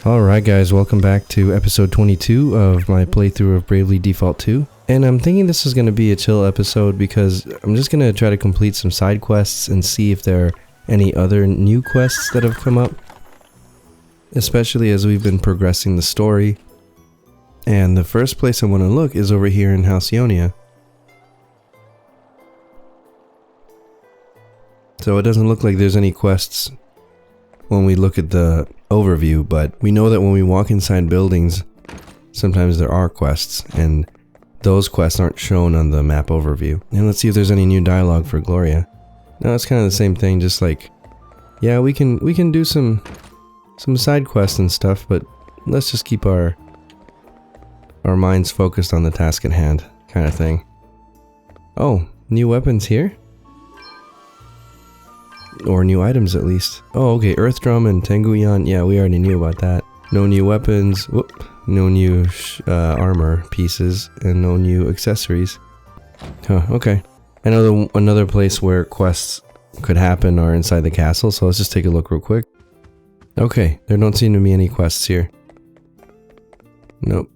Alright guys, welcome back to episode 22 of my playthrough of Bravely Default 2. And I'm thinking this is going to be a chill episode because I'm just going to try to complete some side quests and see if there are any other new quests that have come up. Especially as we've been progressing the story. And the first place I want to look is over here in Halcyonia. So it doesn't look like there's any quests when we look at the overview, but we know that when we walk inside buildings, sometimes there are quests, and those quests aren't shown on the map overview. And let's see if there's any new dialogue for Gloria. No, it's kind of the same thing, just like, yeah, we can do some side quests and stuff, but let's just keep our minds focused on the task at hand, kind of thing. Oh, new weapons here? Or new items at least. Oh, okay, Earth Drum and Tenguyan. Yeah, we already knew about that. No new weapons. Whoop. No new armor pieces. And no new accessories. Huh, okay. I know another place where quests could happen are inside the castle, so let's just take a look real quick. Okay, there don't seem to be any quests here. Nope.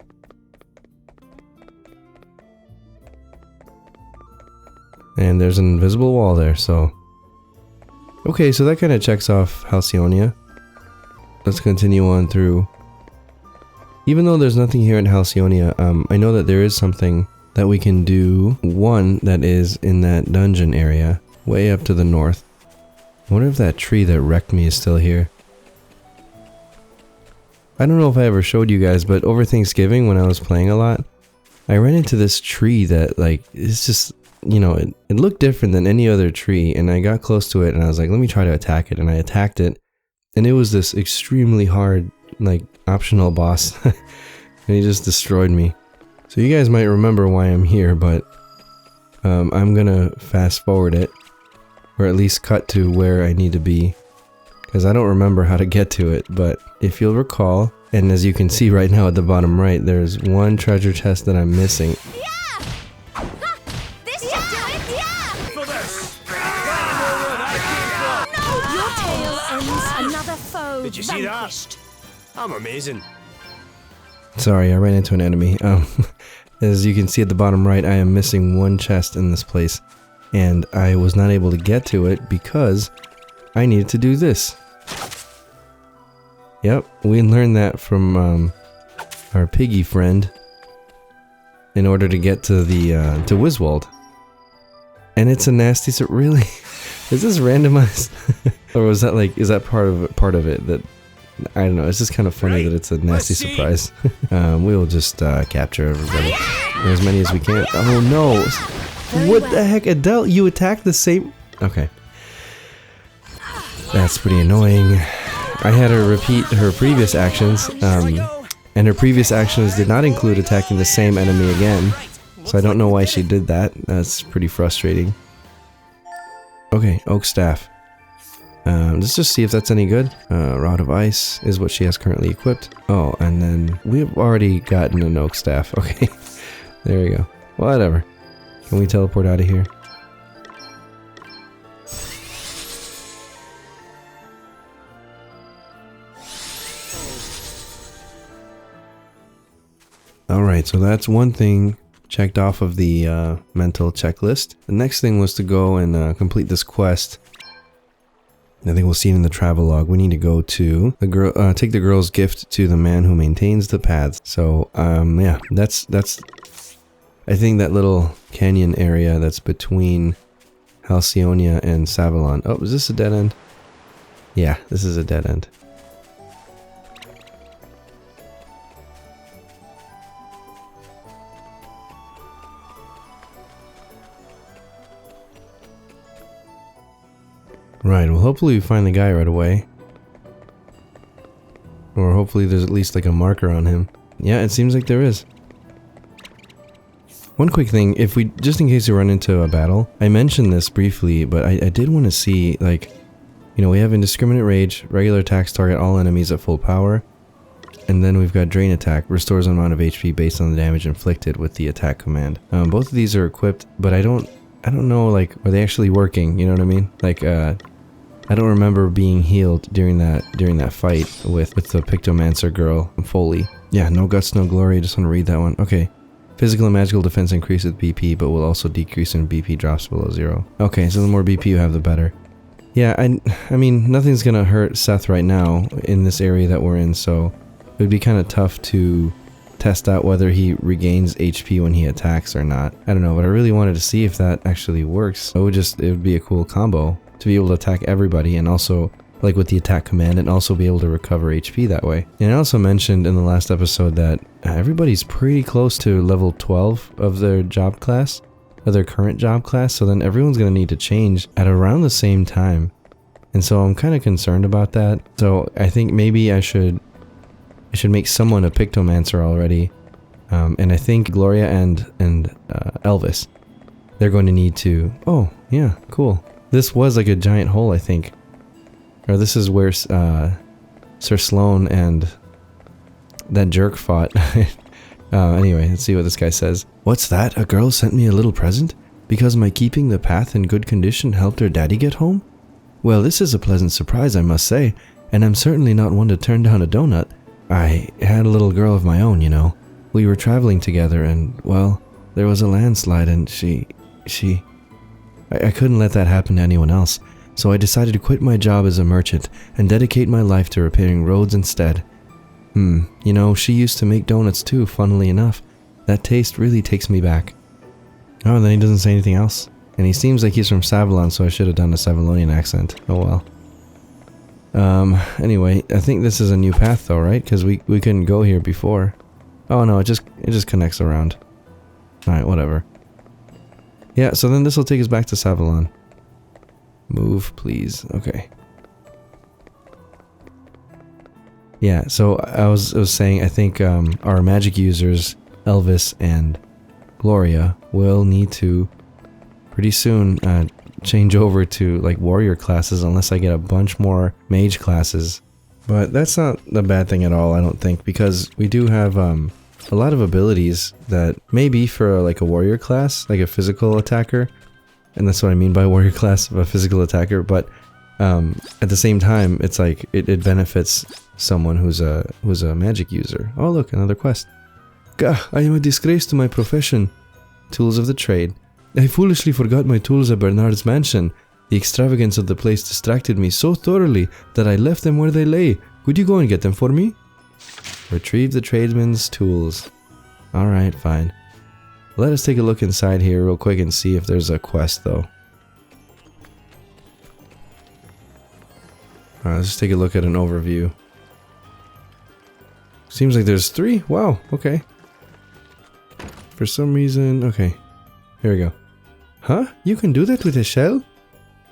And there's an invisible wall there, so... Okay, so that kind of checks off Halcyonia. Let's continue on through. Even though there's nothing here in Halcyonia, I know that there is something that we can do. One that is in that dungeon area, way up to the north. I wonder if that tree that wrecked me is still here. I don't know if I ever showed you guys, but over Thanksgiving when I was playing a lot, I ran into this tree that, like, it's just... You know, it looked different than any other tree, and I got close to it and I was like, let me try to attack it, and I attacked it, and it was this extremely hard, like, optional boss, and he just destroyed me. So you guys might remember why I'm here, but I'm gonna fast forward it, or at least cut to where I need to be, because I don't remember how to get to it, but if you'll recall, and as you can see right now at the bottom right, there's one treasure chest that I'm missing. Did you see that? I'm amazing. Sorry, I ran into an enemy. As you can see at the bottom right, I am missing one chest in this place. And I was not able to get to it because I needed to do this. Yep, we learned that from our piggy friend in order to get to the to Wiswold. And it's a nasty... really? Is this randomized? Or was that like, is that part of it that, I don't know, it's just kind of funny that it's a nasty surprise. We'll just capture everybody, or as many as we can. Oh no! What the heck, Adele? You attacked the same... Okay. That's pretty annoying. I had her repeat her previous actions, and her previous actions did not include attacking the same enemy again. So I don't know why she did that. That's pretty frustrating. Okay, Oak Staff. Let's just see if that's any good. Rod of Ice is what she has currently equipped. Oh, and then we've already gotten an Oak Staff. Okay, there we go. Whatever. Can we teleport out of here? Alright, so that's one thing checked off of the mental checklist. The next thing was to go and complete this quest. I think we'll see it in the travelogue. We need to go to the girl, take the girl's gift to the man who maintains the paths. So, yeah, that's. I think that little canyon area that's between Halcyonia and Savalon. Oh, is this a dead end? Yeah, this is a dead end. Right, well hopefully we find the guy right away. Or hopefully there's at least like a marker on him. Yeah, it seems like there is. One quick thing, if we, just in case we run into a battle, I mentioned this briefly, but I did want to see, like, you know, we have Indiscriminate Rage, regular attacks target all enemies at full power, and then we've got Drain Attack, restores an amount of HP based on the damage inflicted with the attack command. Both of these are equipped, but I don't know, like, are they actually working, you know what I mean? Like, I don't remember being healed during that fight with the Pictomancer girl, Foley. Yeah, no guts, no glory. Just want to read that one. Okay. Physical and magical defense increase with BP, but will also decrease when BP drops below 0. Okay, so the more BP you have, the better. Yeah, I mean, nothing's gonna hurt Seth right now in this area that we're in, so it would be kind of tough to test out whether he regains HP when he attacks or not. I don't know, but I really wanted to see if that actually works. It would be a cool combo to be able to attack everybody and also, like with the attack command, and also be able to recover HP that way. And I also mentioned in the last episode that everybody's pretty close to level 12 of their job class, of their current job class, so then everyone's going to need to change at around the same time. And so I'm kind of concerned about that. So I think maybe I should make someone a Pictomancer already. And I think Gloria and Elvis, they're going to need to... Oh, yeah, cool. This was like a giant hole, I think. Or this is where Sir Sloan and that jerk fought. Anyway, let's see what this guy says. What's that? A girl sent me a little present? Because my keeping the path in good condition helped her daddy get home? Well, this is a pleasant surprise, I must say, and I'm certainly not one to turn down a donut. I had a little girl of my own, you know. We were traveling together and, well, there was a landslide and I couldn't let that happen to anyone else, so I decided to quit my job as a merchant and dedicate my life to repairing roads instead. You know, she used to make donuts too, funnily enough. That taste really takes me back. Oh, and then he doesn't say anything else. And he seems like he's from Savalon, so I should have done a Savalonian accent. Oh well. Anyway, I think this is a new path though, right? Because we couldn't go here before. Oh no, it just connects around. Alright, whatever. Yeah, so then this will take us back to Savalon. Move, please. Okay. Yeah, so I was saying, I think our magic users, Elvis and Gloria, will need to pretty soon change over to like warrior classes unless I get a bunch more mage classes. But that's not a bad thing at all, I don't think, because we do have a lot of abilities that may be for like a warrior class, like a physical attacker. And that's what I mean by warrior class, of a physical attacker, but at the same time, it's like it benefits someone who's a magic user. Oh look, another quest. Gah, I am a disgrace to my profession. Tools of the trade. I foolishly forgot my tools at Bernard's mansion. The extravagance of the place distracted me so thoroughly that I left them where they lay. Could you go and get them for me? Retrieve the tradesman's tools. Alright, fine. Let us take a look inside here real quick and see if there's a quest though. Alright, let's just take a look at an overview. Seems like there's 3? Wow, okay. For some reason, okay. Here we go. Huh? You can do that with a shell?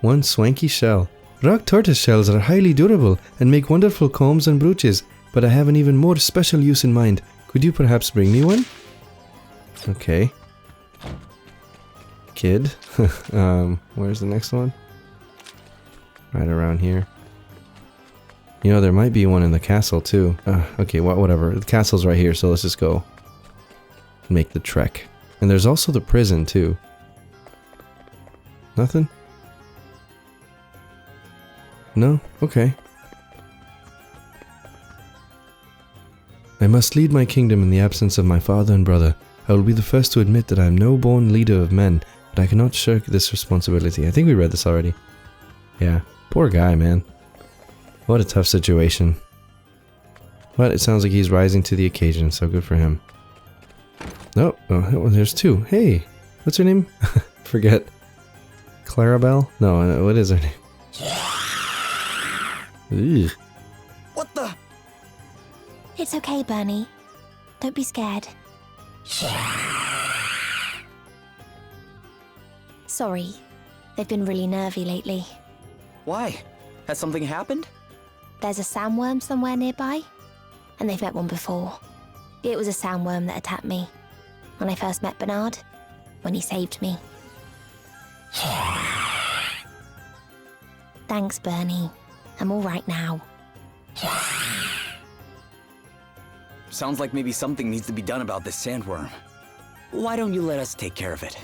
One swanky shell. Rock tortoise shells are highly durable and make wonderful combs and brooches, but I have an even more special use in mind. Could you perhaps bring me one? Okay. Kid. Where's the next one? Right around here. You know, there might be one in the castle too. Okay, whatever. The castle's right here, so let's just go make the trek. And there's also the prison too. Nothing? No? Okay. I must lead my kingdom in the absence of my father and brother. I will be the first to admit that I am no born leader of men, but I cannot shirk this responsibility. I think we read this already. Yeah. Poor guy, man. What a tough situation. But it sounds like he's rising to the occasion, so good for him. Oh, there's 2. Hey, what's her name? Forget. Clarabelle? No, what is her name? Ugh. What the? It's okay, Bernie. Don't be scared. Sorry. They've been really nervy lately. Why? Has something happened? There's a sandworm somewhere nearby, and they've met one before. It was a sandworm that attacked me when I first met Bernard, when he saved me. Thanks, Bernie. I'm all right now. Sounds like maybe something needs to be done about this sandworm. Why don't you let us take care of it?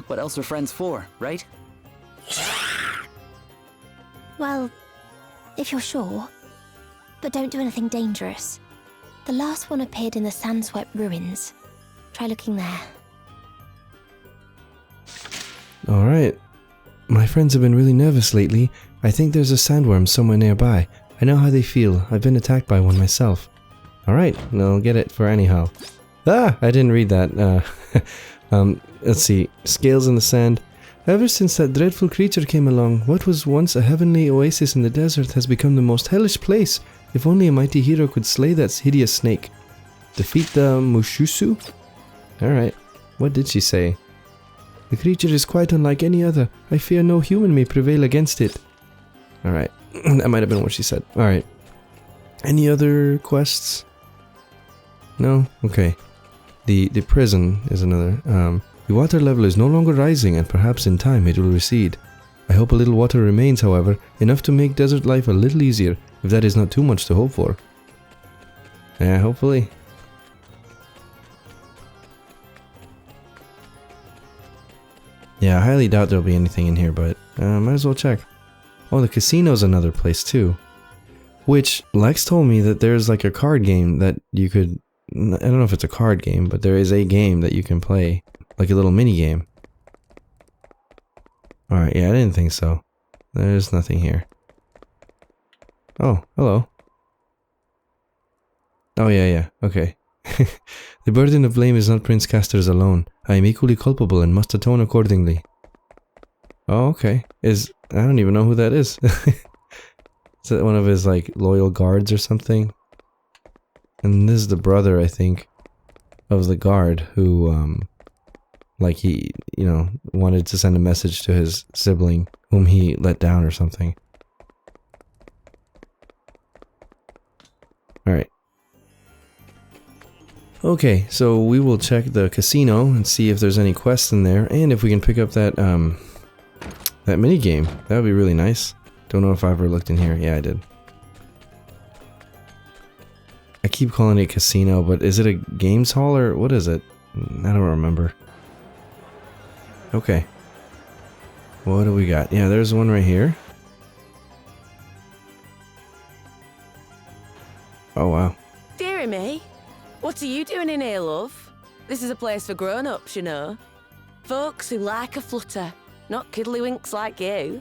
What else are friends for, right? Well, if you're sure. But don't do anything dangerous. The last one appeared in the Sandswept ruins. Try looking there. Alright. My friends have been really nervous lately. I think there's a sandworm somewhere nearby. I know how they feel. I've been attacked by one myself. Alright, I'll get it for anyhow. Ah! I didn't read that. Let's see. Scales in the sand. Ever since that dreadful creature came along, what was once a heavenly oasis in the desert has become the most hellish place. If only a mighty hero could slay that hideous snake. Defeat the Mushusu? Alright. What did she say? The creature is quite unlike any other. I fear no human may prevail against it. Alright. That might have been what she said. Alright. Any other quests? No? Okay. The prison is another. The water level is no longer rising and perhaps in time it will recede. I hope a little water remains, however, enough to make desert life a little easier, if that is not too much to hope for. Yeah, hopefully. Yeah, I highly doubt there'll be anything in here, but might as well check. Oh, the casino's another place too. Which, Lex told me that there's like a card game that you could... I don't know if it's a card game, but there is a game that you can play. Like a little mini game. Alright, yeah, I didn't think so. There's nothing here. Oh, hello. Oh, yeah, okay. The burden of blame is not Prince Castor's alone. I am equally culpable and must atone accordingly. Oh, okay. I don't even know who that is. Is that one of his, like, loyal guards or something? And this is the brother, I think, of the guard who, like he, wanted to send a message to his sibling, whom he let down or something. Alright. Okay, so we will check the casino and see if there's any quests in there, and if we can pick up that, that minigame. That would be really nice. Don't know if I ever looked in here. Yeah, I did. I keep calling it casino, but is it a games hall or what is it? I don't remember. Okay. What do we got? Yeah, there's one right here. Oh, wow. Dearie me, what are you doing in here, love? This is a place for grown-ups, you know. Folks who like a flutter, not kiddlywinks like you.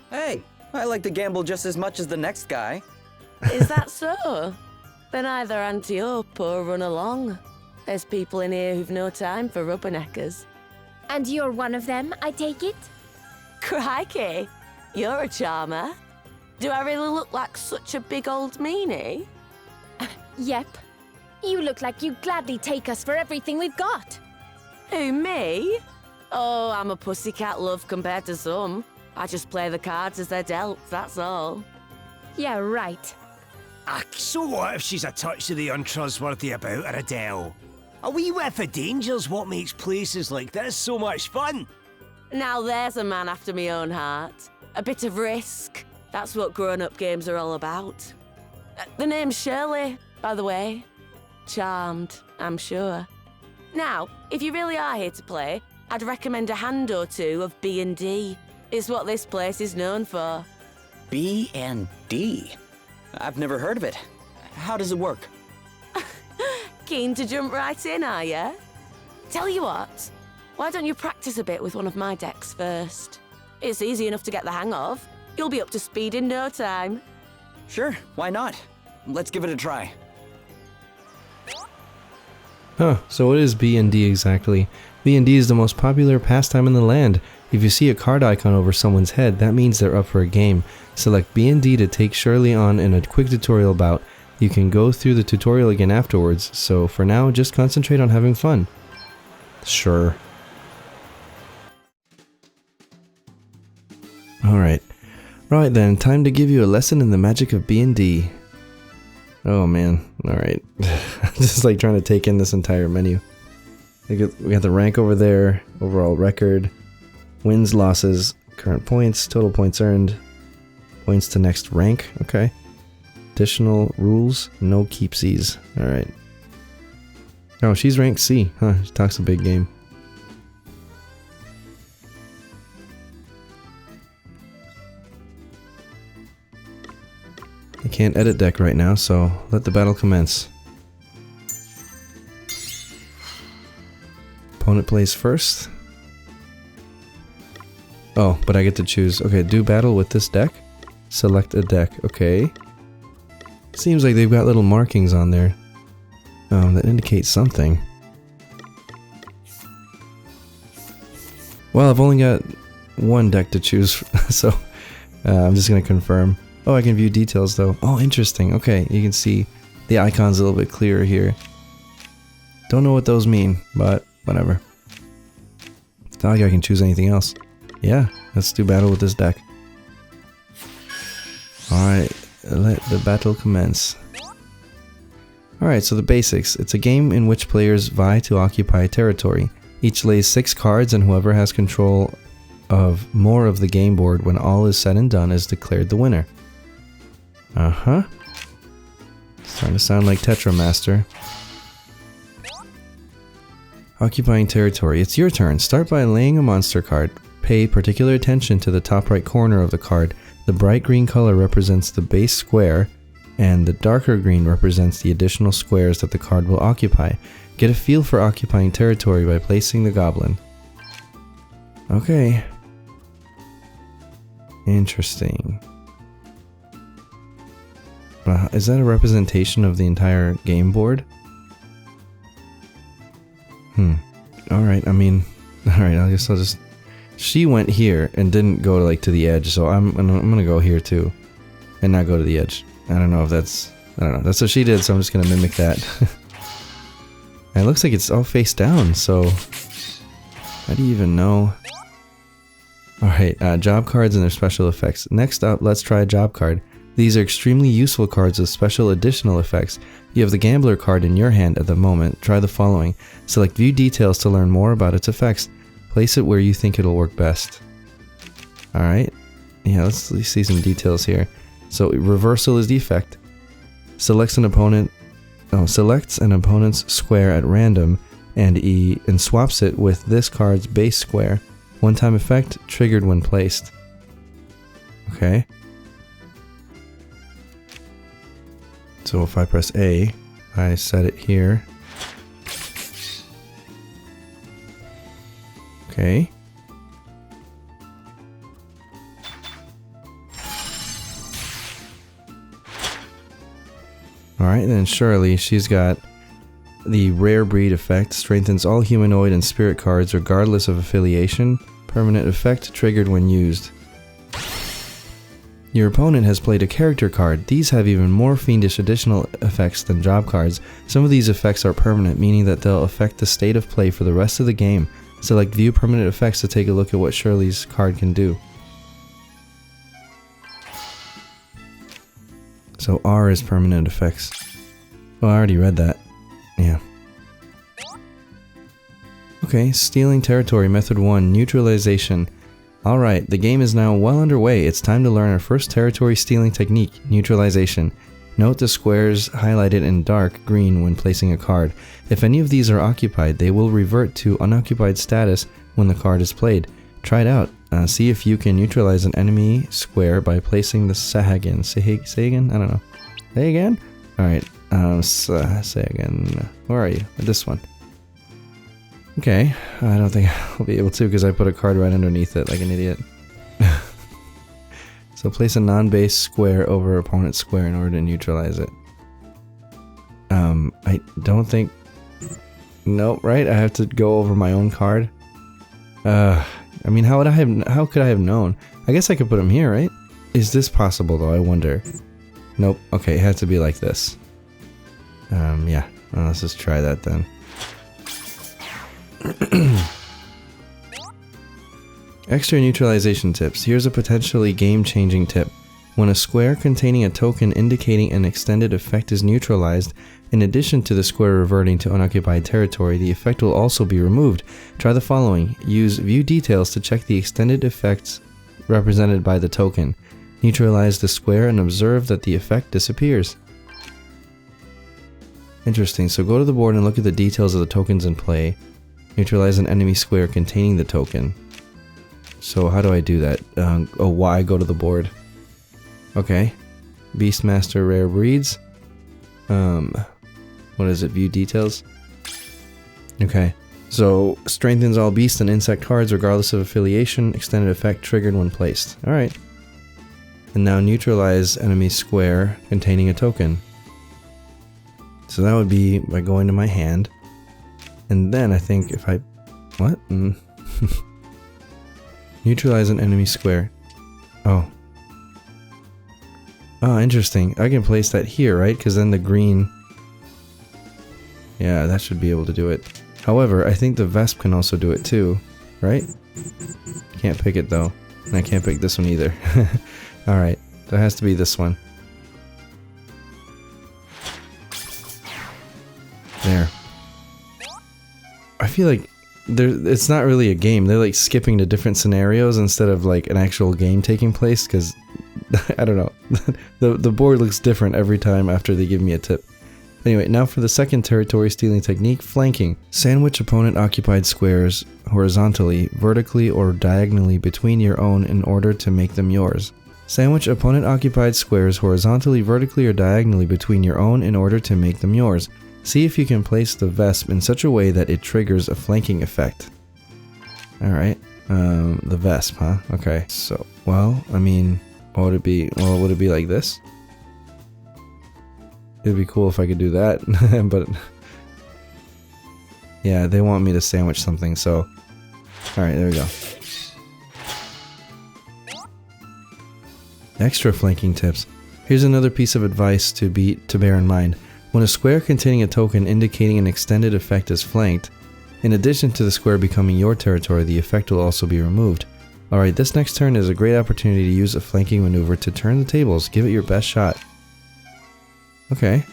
Hey, I like to gamble just as much as the next guy. Is that so? Then either ante up or run along. There's people in here who've no time for rubberneckers. And you're one of them, I take it? Crikey, you're a charmer. Do I really look like such a big old meanie? Yep. You look like you'd gladly take us for everything we've got. Who, me? Oh, I'm a pussycat, love, compared to some. I just play the cards as they're dealt, that's all. Yeah, right. So what if she's a touch of the untrustworthy about her, Adele? A wee whiff of danger's what makes places like this so much fun. Now there's a man after my own heart. A bit of risk. That's what grown-up games are all about. The name's Shirley, by the way. Charmed, I'm sure. Now, if you really are here to play, I'd recommend a hand or two of B&D. It's what this place is known for. B&D? I've never heard of it. How does it work? Keen to jump right in, are ya? Tell you what, why don't you practice a bit with one of my decks first? It's easy enough to get the hang of. You'll be up to speed in no time. Sure, why not? Let's give it a try. Huh, so what is B&D exactly? B&D is the most popular pastime in the land. If you see a card icon over someone's head, that means they're up for a game. Select B&D to take Shirley on in a quick tutorial bout. You can go through the tutorial again afterwards, so for now, just concentrate on having fun. Sure. Alright. Right then, time to give you a lesson in the magic of B&D. Oh man, alright. Just like trying to take in this entire menu. We got the rank over there, overall record, wins, losses, current points, total points earned, points to next rank, okay. Additional rules, no keepsies, alright. Oh, she's rank C, huh, she talks a big game. can't edit deck right now, so let the battle commence. Opponent plays first. Oh, but I get to choose. Okay, do battle with this deck. Select a deck. Okay. Seems like they've got little markings on there that indicate something. Well, I've only got one deck to choose, so I'm just going to confirm. Oh, I can view details though. Oh, interesting. Okay, you can see the icons a little bit clearer here. Don't know what those mean, but whatever. It's not like I can choose anything else. Yeah, let's do battle with this deck. Alright, let the battle commence. Alright, so the basics. It's a game in which players vie to occupy territory. Each lays 6 cards, and whoever has control of more of the game board when all is said and done is declared the winner. Uh-huh. Starting to sound like Tetramaster. Occupying territory. It's your turn. Start by laying a monster card. Pay particular attention to the top right corner of the card. The bright green color represents the base square, and the darker green represents the additional squares that the card will occupy. Get a feel for occupying territory by placing the goblin. Okay. Interesting. Is that a representation of the entire game board? Alright, I mean... Alright, I guess I'll just... She went here and didn't go to the edge, so I'm gonna go here too. And not go to the edge. I don't know if that's... I don't know. That's what she did, so I'm just gonna mimic that. And it looks like it's all face down, so... How do you even know? Alright, job cards and their special effects. Next up, let's try a job card. These are extremely useful cards with special additional effects. You have the Gambler card in your hand at the moment. Try the following. Select View Details to learn more about its effects. Place it where you think it'll work best. Alright. Yeah, let's see some details here. So, Reversal is the effect. Selects an opponent's square at random and swaps it with this card's base square. One-time effect, triggered when placed. Okay. So if I press A, I set it here. Okay. Alright, then Shirley, she's got the Rare Breed effect, strengthens all humanoid and spirit cards regardless of affiliation. Permanent effect, triggered when used. Your opponent has played a character card. These have even more fiendish additional effects than job cards. Some of these effects are permanent, meaning that they'll affect the state of play for the rest of the game. Select View Permanent Effects to take a look at what Shirley's card can do. So R is permanent effects. Oh, I already read that. Yeah. Okay, Stealing Territory, Method 1, Neutralization. Alright, the game is now well underway. It's time to learn our first territory stealing technique, Neutralization. Note the squares highlighted in dark green when placing a card. If any of these are occupied, they will revert to unoccupied status when the card is played. Try it out. See if you can neutralize an enemy square by placing the Sahagan. Sahagan? I don't know. Say again? Alright, Sahagan. Where are you? This one. Okay, I don't think I'll be able to because I put a card right underneath it like an idiot. So place a non-base square over opponent's square in order to neutralize it. I don't think... Nope, right? I have to go over my own card. I mean, how could I have known? I guess I could put him here, right? Is this possible though, I wonder? Nope, okay, it has to be like this. Yeah, well, let's just try that then. Extra neutralization tips. Here's a potentially game-changing tip. When a square containing a token indicating an extended effect is neutralized, in addition to the square reverting to unoccupied territory, the effect will also be removed. Try the following. Use View Details to check the extended effects represented by the token. Neutralize the square and observe that the effect disappears. Interesting, so go to the board and look at the details of the tokens in play. Neutralize an enemy square containing the token. So how do I do that? Y, go to the board. Okay. Beastmaster rare breeds. What is it? View details. Okay. So, strengthens all beast and insect cards regardless of affiliation. Extended effect triggered when placed. Alright. And now neutralize enemy square containing a token. So that would be by going to my hand. And then I think if I... What? Neutralize an enemy square. Oh. Oh, interesting. I can place that here, right? Because then the green... Yeah, that should be able to do it. However, I think the Vesp can also do it too, right? Can't pick it though. And I can't pick this one either. Alright, so it has to be this one. There. I feel like it's not really a game. They're like skipping to different scenarios instead of like an actual game taking place because, I don't know. the board looks different every time after they give me a tip. Anyway, now for the second territory stealing technique, flanking. Sandwich opponent occupied squares horizontally, vertically, or diagonally between your own in order to make them yours. Sandwich opponent occupied squares horizontally, vertically, or diagonally between your own in order to make them yours. See if you can place the Vesp in such a way that it triggers a flanking effect. Alright, the Vesp, huh? Okay, so, well, I mean, what would it be? Well, would it be like this? It'd be cool if I could do that, but yeah, they want me to sandwich something, so alright, there we go. Extra flanking tips. Here's another piece of advice to bear in mind. When a square containing a token indicating an extended effect is flanked, in addition to the square becoming your territory, the effect will also be removed. Alright, this next turn is a great opportunity to use a flanking maneuver to turn the tables. Give it your best shot. Okay.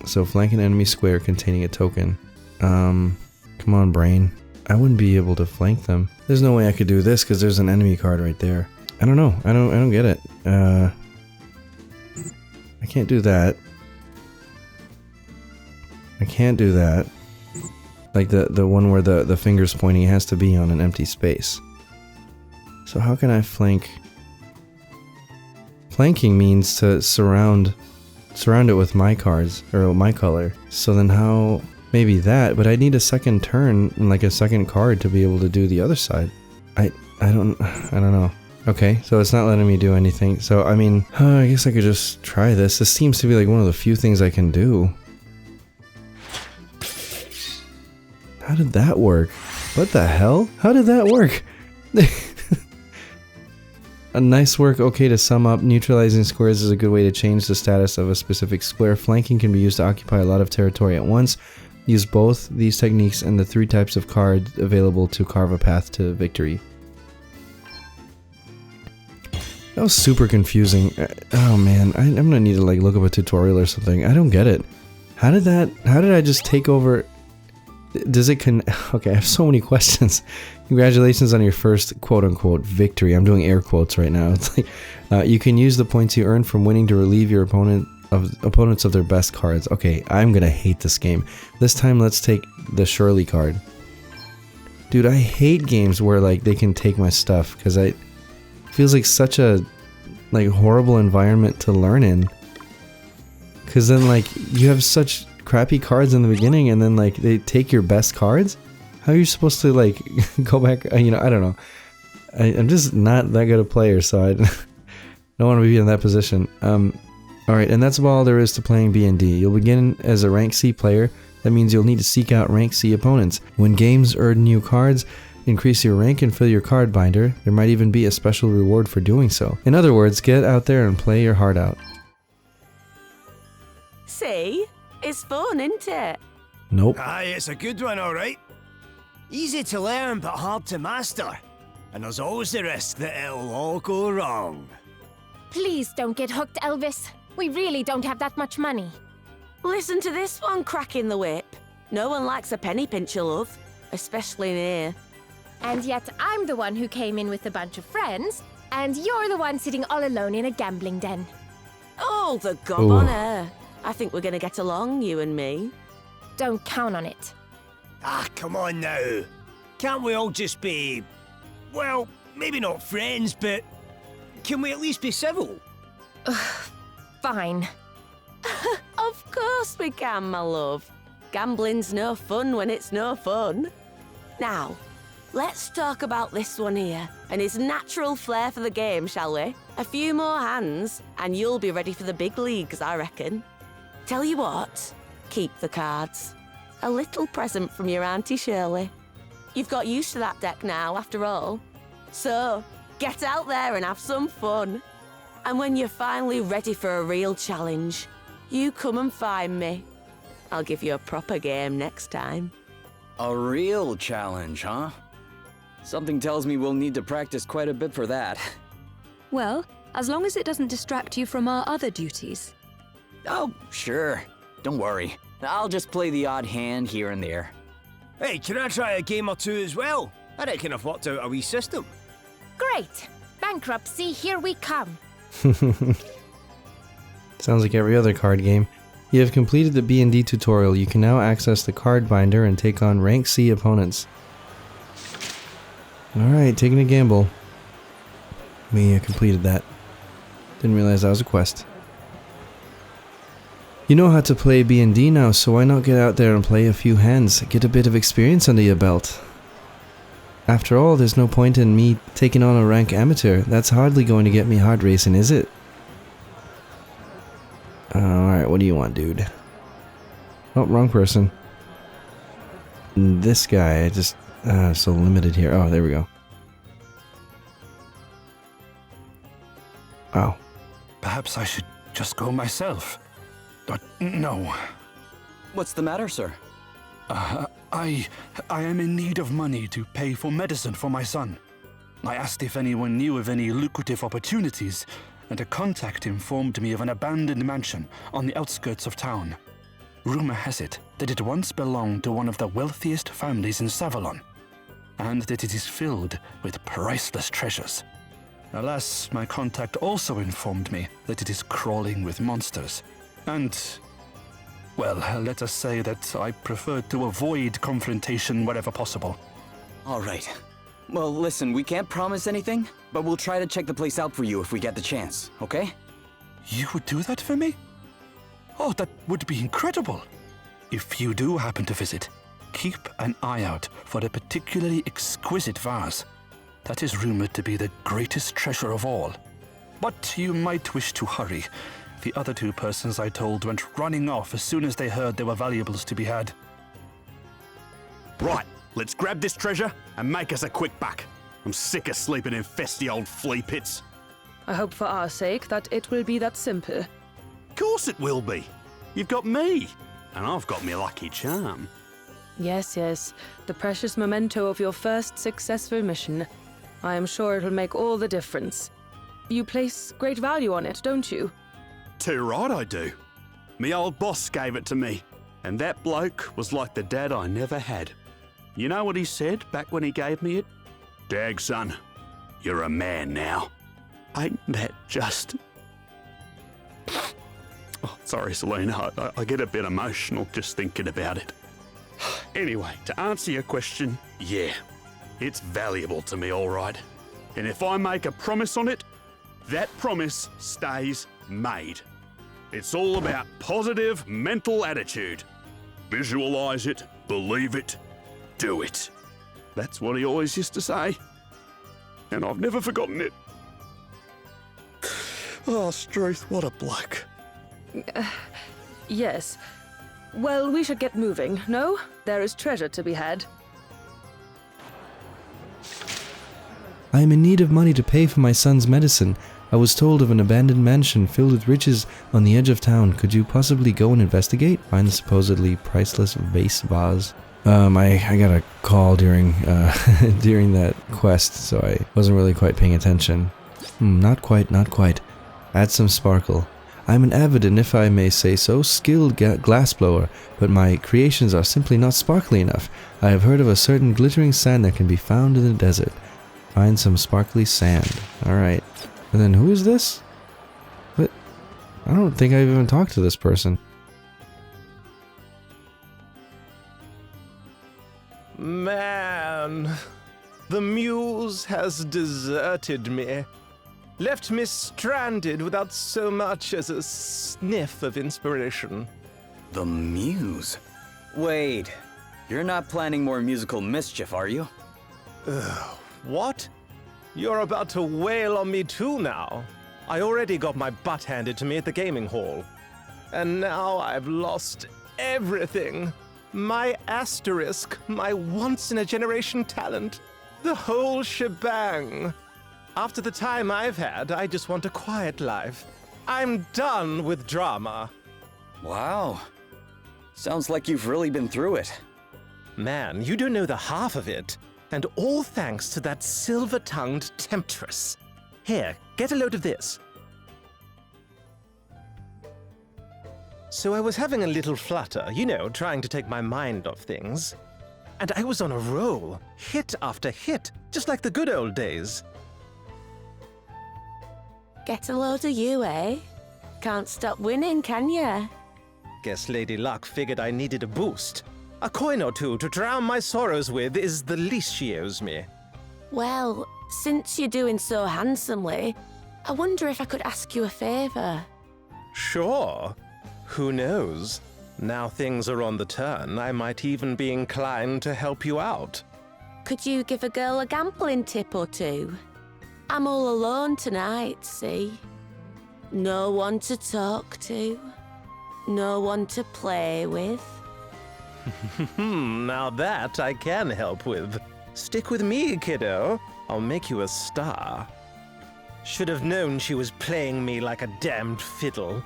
So flank an enemy square containing a token. Come on, brain. I wouldn't be able to flank them. There's no way I could do this because there's an enemy card right there. I don't know. I don't get it. I can't do that. I can't do that. Like the one where the finger's pointing, it has to be on an empty space. So how can I flank? Flanking means to surround it with my cards, or my color. So then how, maybe that, but I need a second turn, and like a second card to be able to do the other side. I don't know. Okay, so it's not letting me do anything. So, I mean, I guess I could just try this. This seems to be like one of the few things I can do. How did that work? What the hell? How did that work? A nice work. Okay, to sum up, neutralizing squares is a good way to change the status of a specific square. Flanking can be used to occupy a lot of territory at once. Use both these techniques and the 3 types of cards available to carve a path to victory. That was super confusing. Oh man, I'm gonna need to like look up a tutorial or something. I don't get it. How did I just take over? Does it okay, I have so many questions. Congratulations on your first quote-unquote victory. I'm doing air quotes right now. It's like, you can use the points you earn from winning to relieve your opponents of their best cards. Okay, I'm gonna hate this game. This time let's take the Shirley card. Dude, I hate games where like they can take my stuff, because it feels like such a like horrible environment to learn in. Because then like you have such crappy cards in the beginning, and then like they take your best cards. How are you supposed to like go back? You know, I don't know. I'm just not that good a player, so I don't want to be in that position. Alright, and that's about all there is to playing B&D. You'll begin as a rank C player. That means you'll need to seek out rank C opponents. When games earn new cards, increase your rank and fill your card binder. There might even be a special reward for doing so. In other words, get out there and play your heart out. See? It's fun, isn't it? Nope. Aye, it's a good one, alright. Easy to learn, but hard to master. And there's always the risk that it'll all go wrong. Please don't get hooked, Elvis. We really don't have that much money. Listen to this one cracking the whip. No one likes a penny pincher, love. Especially in here. And yet I'm the one who came in with a bunch of friends, and you're the one sitting all alone in a gambling den. Oh, the gob on her. I think we're gonna get along, you and me. Don't count on it. Ah, come on now. Can't we all just be, well, maybe not friends, but can we at least be civil? Fine. Of course we can, my love. Gambling's no fun when it's no fun. Now, let's talk about this one here and his natural flair for the game, shall we? A few more hands, and you'll be ready for the big leagues, I reckon. Tell you what, keep the cards. A little present from your Auntie Shirley. You've got used to that deck now, after all. So, get out there and have some fun. And when you're finally ready for a real challenge, you come and find me. I'll give you a proper game next time. A real challenge, huh? Something tells me we'll need to practice quite a bit for that. Well, as long as it doesn't distract you from our other duties. Oh, sure. Don't worry. I'll just play the odd hand here and there. Hey, can I try a game or two as well? I reckon I've worked out a wee system. Great. Bankruptcy, here we come. Sounds like every other card game. You have completed the B&D tutorial. You can now access the card binder and take on rank C opponents. Alright, taking a gamble. We completed that. Didn't realize that was a quest. You know how to play B&D now, so why not get out there and play a few hands, get a bit of experience under your belt. After all, there's no point in me taking on a rank amateur. That's hardly going to get me hard racing, is it? Alright, what do you want, dude? Oh, wrong person. This guy, I just... so limited here. Oh, there we go. Wow. Perhaps I should just go myself. But no. What's the matter, sir? I am in need of money to pay for medicine for my son. I asked if anyone knew of any lucrative opportunities, and a contact informed me of an abandoned mansion on the outskirts of town. Rumor has it that it once belonged to one of the wealthiest families in Savalon, and that it is filled with priceless treasures. Alas, my contact also informed me that it is crawling with monsters. And, well, let us say that I prefer to avoid confrontation wherever possible. All right. Well, listen, we can't promise anything, but we'll try to check the place out for you if we get the chance, okay? You would do that for me? Oh, that would be incredible. If you do happen to visit, keep an eye out for a particularly exquisite vase. That is rumored to be the greatest treasure of all. But you might wish to hurry. The other two persons I told went running off as soon as they heard there were valuables to be had. Right, let's grab this treasure and make us a quick buck. I'm sick of sleeping in festy old flea pits. I hope for our sake that it will be that simple. Of course it will be. You've got me, and I've got me lucky charm. Yes, yes, the precious memento of your first successful mission. I am sure it'll make all the difference. You place great value on it, don't you? Too right I do. Me old boss gave it to me, and that bloke was like the dad I never had. You know what he said back when he gave me it? Dag, son, you're a man now. Ain't that just... Oh, sorry, Selena, I get a bit emotional just thinking about it. Anyway, to answer your question, yeah, it's valuable to me, all right. And if I make a promise on it, that promise stays made. It's all about positive mental attitude. Visualize it, believe it, do it. That's what he always used to say. And I've never forgotten it. Oh, Struth, what a bloke. Yes. Well, we should get moving, no? There is treasure to be had. I am in need of money to pay for my son's medicine. I was told of an abandoned mansion filled with riches on the edge of town. Could you possibly go and investigate? Find the supposedly priceless vase. I got a call during during that quest, so I wasn't really quite paying attention. Not quite. Add some sparkle. I'm an avid and, if I may say so, skilled glassblower, but my creations are simply not sparkly enough. I have heard of a certain glittering sand that can be found in the desert. Find some sparkly sand. Alright. And then who is this? What? I don't think I've even talked to this person. Man, the mules muse has deserted me. Left me stranded without so much as a sniff of inspiration. The muse? Wait, you're not planning more musical mischief, are you? What? You're about to wail on me too now. I already got my butt handed to me at the gaming hall. And now I've lost everything. My asterisk, my once-in-a-generation talent, the whole shebang. After the time I've had, I just want a quiet life. I'm done with drama. Wow. Sounds like you've really been through it. Man, you don't know the half of it. And all thanks to that silver-tongued temptress. Here, get a load of this. So I was having a little flutter, you know, trying to take my mind off things. And I was on a roll, hit after hit, just like the good old days. Get a load of you, eh? Can't stop winning, can ya? Guess Lady Luck figured I needed a boost. A coin or two to drown my sorrows with is the least she owes me. Well, since you're doing so handsomely, I wonder if I could ask you a favour. Sure. Who knows? Now things are on the turn, I might even be inclined to help you out. Could you give a girl a gambling tip or two? I'm all alone tonight, see? No one to talk to. No one to play with. Now that I can help with. Stick with me, kiddo. I'll make you a star. Should have known she was playing me like a damned fiddle.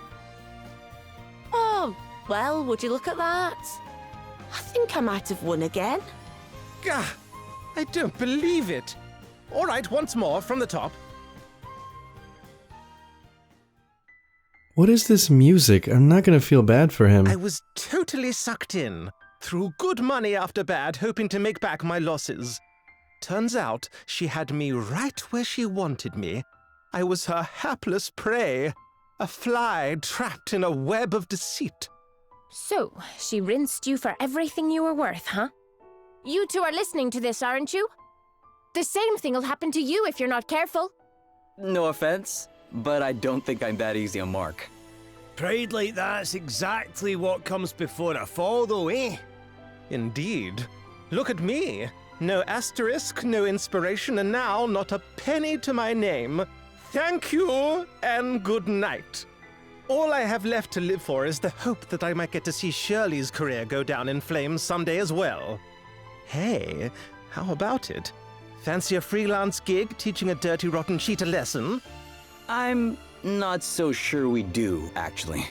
Oh, well, would you look at that? I think I might have won again. Gah! I don't believe it. All right, once more from the top. What is this music? I'm not gonna feel bad for him. I was totally sucked in. Threw good money after bad, hoping to make back my losses. Turns out she had me right where she wanted me. I was her hapless prey. A fly trapped in a web of deceit. So, she rinsed you for everything you were worth, huh? You two are listening to this, aren't you? The same thing will happen to you if you're not careful. No offense, but I don't think I'm that easy a mark. Pride like that's exactly what comes before a fall, though, eh? Indeed. Look at me. No asterisk, no inspiration, and now not a penny to my name. Thank you, and good night. All I have left to live for is the hope that I might get to see Shirley's career go down in flames someday as well. Hey, how about it? Fancy a freelance gig teaching a dirty, rotten cheat a lesson? I'm not so sure we do, actually.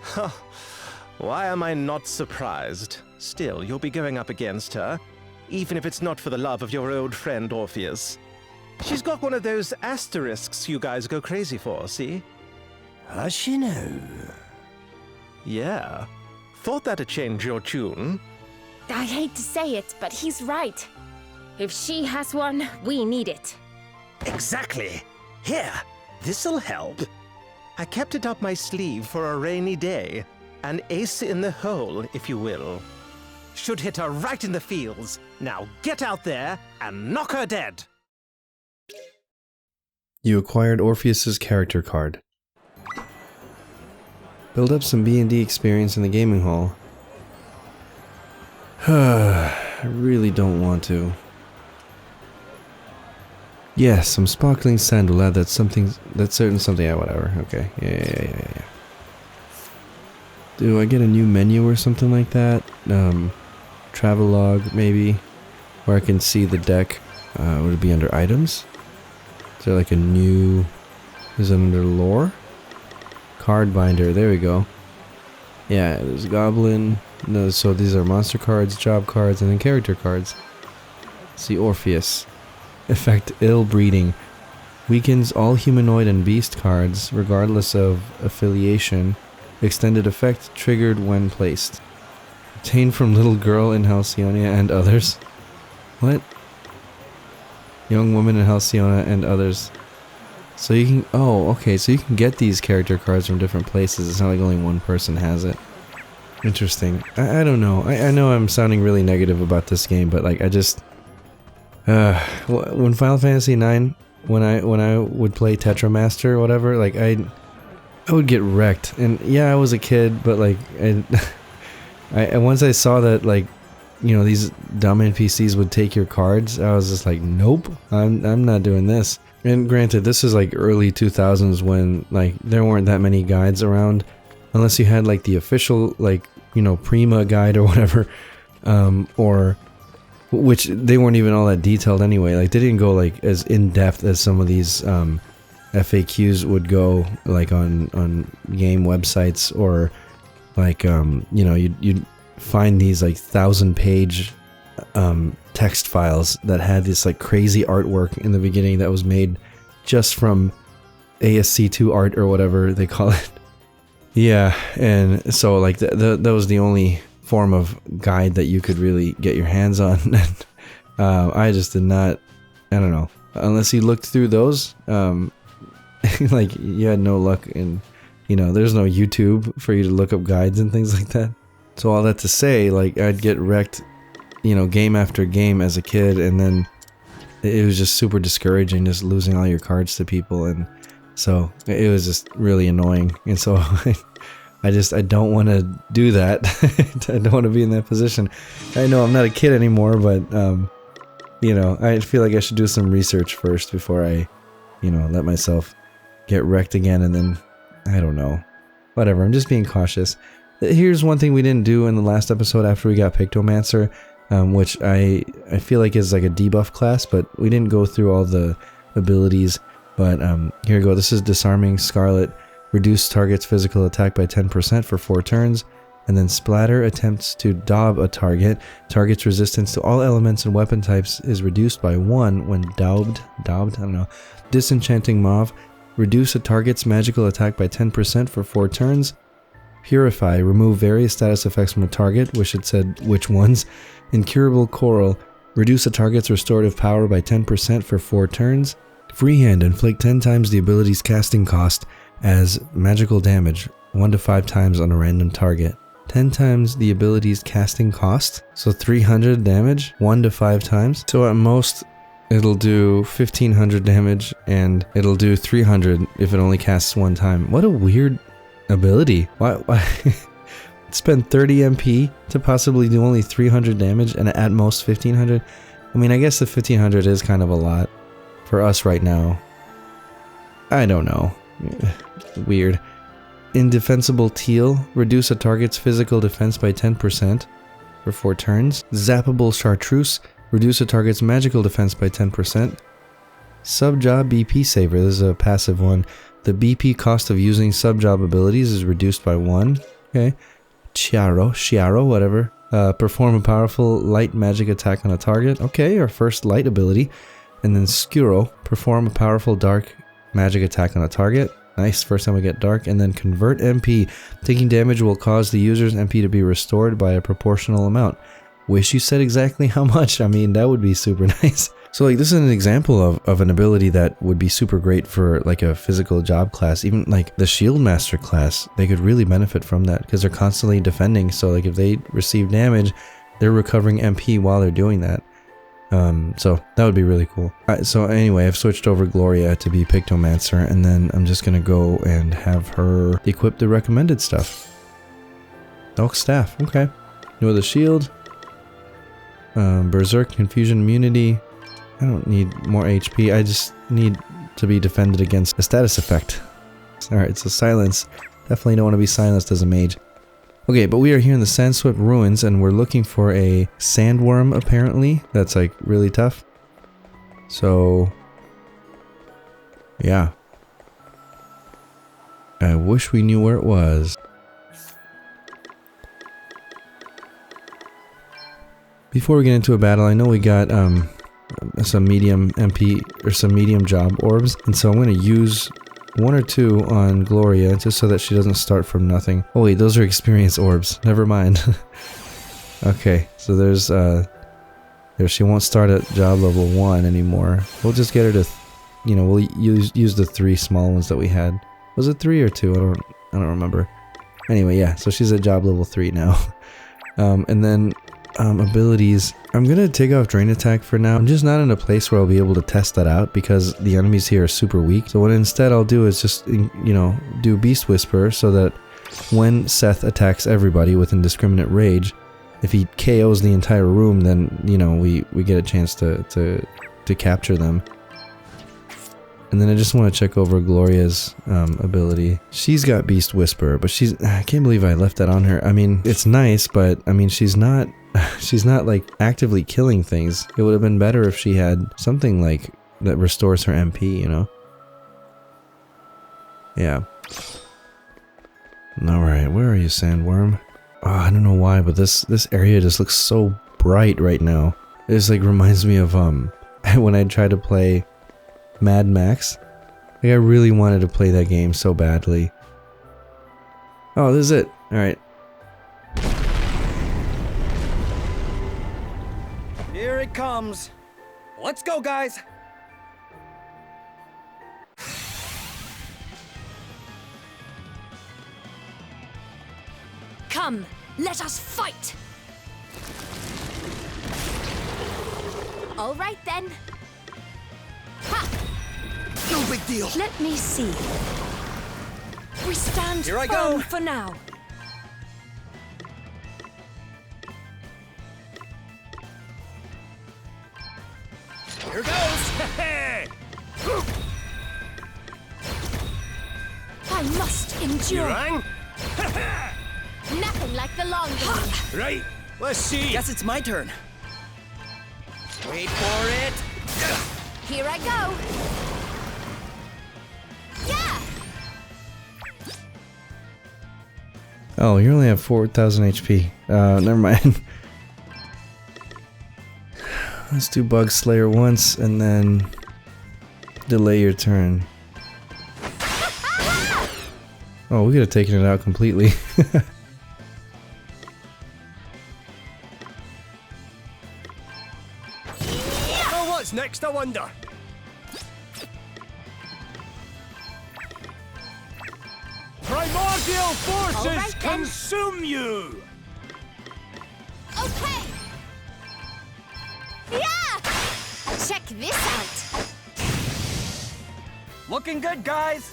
Huh. Why am I not surprised? Still, you'll be going up against her, even if it's not for the love of your old friend Orpheus. She's got one of those asterisks you guys go crazy for, see? Has she now? Yeah. Thought that'd change your tune. I hate to say it, but he's right. If she has one, we need it. Exactly. Here, this'll help. I kept it up my sleeve for a rainy day. An ace in the hole, if you will. Should hit her right in the feels. Now get out there and knock her dead. You acquired Orpheus's character card. Build up some B&D experience in the gaming hall. I really don't want to. Yes, some sparkling sandal. That's something. That's certain something. Yeah, whatever. Okay. Yeah. Do I get a new menu or something like that? Travelogue maybe, where I can see the deck. Would it be under items? Is there like a new? Is it under lore? Card binder. There we go. Yeah, there's goblin. No, so these are monster cards, job cards, and then character cards. See Orpheus. Effect ill breeding. Weakens all humanoid and beast cards, regardless of affiliation. Extended effect triggered when placed. Obtained from little girl in Halcyonia and others. What? Young woman in Halcyonia and others. So you can... Oh, okay. So you can get these character cards from different places. It's not like only one person has it. Interesting. I don't know. I know I'm sounding really negative about this game, but like I When Final Fantasy IX, when I would play Tetramaster or whatever, like I would get wrecked. And yeah, I was a kid, but like I once I saw that, like, you know, these dumb NPCs would take your cards, I was just like, nope, I'm not doing this. And granted, this is like early 2000s when like there weren't that many guides around, unless you had like the official, like, you know, Prima guide or whatever, or which they weren't even all that detailed anyway. Like they didn't go like as in depth as some of these FAQs would go, like on game websites, or like you know, you'd find these like 1,000-page text files that had this like crazy artwork in the beginning that was made just from ASC2 art or whatever they call it. Yeah, and so like that was the only form of guide that you could really get your hands on. I just did not, I don't know, unless you looked through those, like you had no luck, and you know, there's no YouTube for you to look up guides and things like that. So all that to say, like I'd get wrecked, you know, game after game as a kid, and then it was just super discouraging, just losing all your cards to people, and so it was just really annoying. And so I don't want to do that. I don't want to be in that position. I know I'm not a kid anymore, but you know, I feel like I should do some research first before I, you know, let myself get wrecked again, and then I don't know, whatever. I'm just being cautious. Here's one thing we didn't do in the last episode after we got Pictomancer, which I feel like is like a debuff class, but we didn't go through all the abilities. But here we go. This is Disarming Scarlet. Reduce target's physical attack by 10% for 4 turns. And then Splatter attempts to daub a target. Target's resistance to all elements and weapon types is reduced by 1 when daubed, I don't know. Disenchanting Mauve. Reduce a target's magical attack by 10% for 4 turns. Purify. Remove various status effects from a target. Wish it said which ones. Incurable Coral. Reduce a target's restorative power by 10% for 4 turns. Freehand. Inflict 10 times the ability's casting cost as magical damage, 1 to 5 times on a random target. 10 times the ability's casting cost, so 300 damage, 1 to 5 times. So at most, it'll do 1500 damage, and it'll do 300 if it only casts 1 time. What a weird ability. Why spend 30 MP to possibly do only 300 damage and at most 1500? I mean, I guess the 1500 is kind of a lot for us right now. I don't know. Weird. Indefensible Teal. Reduce a target's physical defense by 10% for 4 turns. Zappable Chartreuse. Reduce a target's magical defense by 10%. Subjob BP Saver. This is a passive one. The BP cost of using subjob abilities is reduced by 1. Okay. Chiaro, whatever. Perform a powerful light magic attack on a target. Okay, our first light ability. And then Skuro. Perform a powerful dark magic attack on a target. Nice, first time we get dark. And then Convert MP. Taking damage will cause the user's MP to be restored by a proportional amount. Wish you said exactly how much. I mean, that would be super nice. So like, this is an example of an ability that would be super great for like a physical job class. Even like the Shield Master class, they could really benefit from that because they're constantly defending. So like if they receive damage, they're recovering MP while they're doing that. So that would be really cool. So anyway, I've switched over Gloria to be Pictomancer, and then I'm just gonna go and have her equip the recommended stuff. Elk Staff, okay. No other shield. Berserk, Confusion Immunity. I don't need more HP, I just need to be defended against a status effect. Alright, so Silence. Definitely don't want to be silenced as a mage. Okay, but we are here in the Sandswept Ruins, and we're looking for a sandworm, apparently. That's, like, really tough. So, yeah. I wish we knew where it was. Before we get into a battle, I know we got, some medium MP, or some medium job orbs, and so I'm going to use 1 or 2 on Gloria, just so that she doesn't start from nothing. Oh wait, those are experience orbs. Never mind. Okay, so there's, she won't start at job level 1 anymore. We'll just get her to, you know, we'll use the 3 small ones that we had. Was it 3 or 2? I don't remember. Anyway, yeah, so she's at job level 3 now. And then, abilities. I'm gonna take off Drain Attack for now. I'm just not in a place where I'll be able to test that out because the enemies here are super weak. So what instead I'll do is just, you know, do Beast Whisper so that when Seth attacks everybody with indiscriminate rage, if he KOs the entire room, then, you know, we get a chance to capture them. And then I just want to check over Gloria's ability. She's got Beast Whisper, but I can't believe I left that on her. I mean, it's nice, but I mean, she's not like actively killing things. It would have been better if she had something like that restores her MP, you know? Yeah. Alright, where are you, Sandworm? Oh, I don't know why, but this area just looks so bright right now. It just like reminds me of when I tried to play Mad Max. Like I really wanted to play that game so badly. Oh, this is it. Alright. Here it comes. Let's go, guys. Come, let us fight! All right then. Ha! No big deal. Let me see. We stand Here I firm go. for now. Here goes! I must You endure. rang? Nothing like the long game. Right, let's see. Guess it's my turn. Wait for it. Here I go. Yeah! Oh, you only have 4,000 HP. Never mind. Let's do Bug Slayer once and then delay your turn. Oh, we could have taken it out completely. Oh, what's next, I wonder? Primordial forces All right, then. consume you! Okay. Yeah! Check this out. Looking good, guys.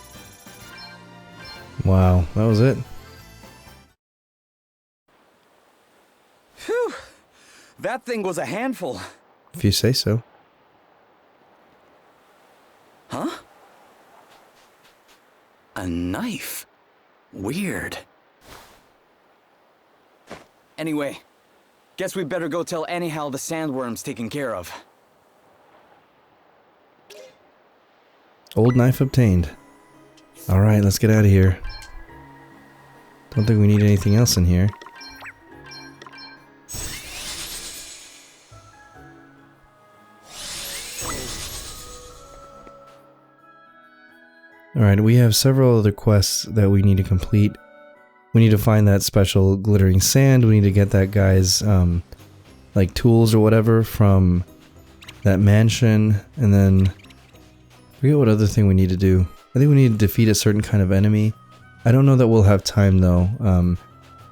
Wow, that was it. Phew. That thing was a handful. If you say so. Huh? A knife. Weird. Anyway, guess we better go tell Annie how the sandworm's taken care of. Old knife obtained. Alright, let's get out of here. Don't think we need anything else in here. Alright, we have several other quests that we need to complete. We need to find that special glittering sand. We need to get that guy's like tools or whatever from that mansion, and then I forget what other thing we need to do. I think we need to defeat a certain kind of enemy. I don't know that we'll have time though.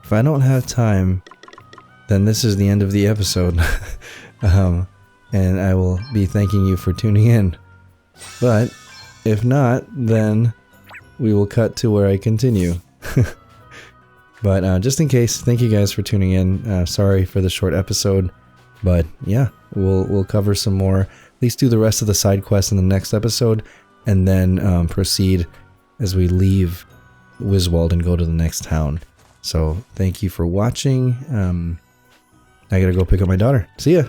If I don't have time, then this is the end of the episode. And I will be thanking you for tuning in. But if not, then we will cut to where I continue. But just in case, thank you guys for tuning in. Sorry for the short episode, but yeah, we'll cover some more. At least do the rest of the side quests in the next episode, and then proceed as we leave Wiswald and go to the next town. So thank you for watching. I gotta go pick up my daughter. See ya!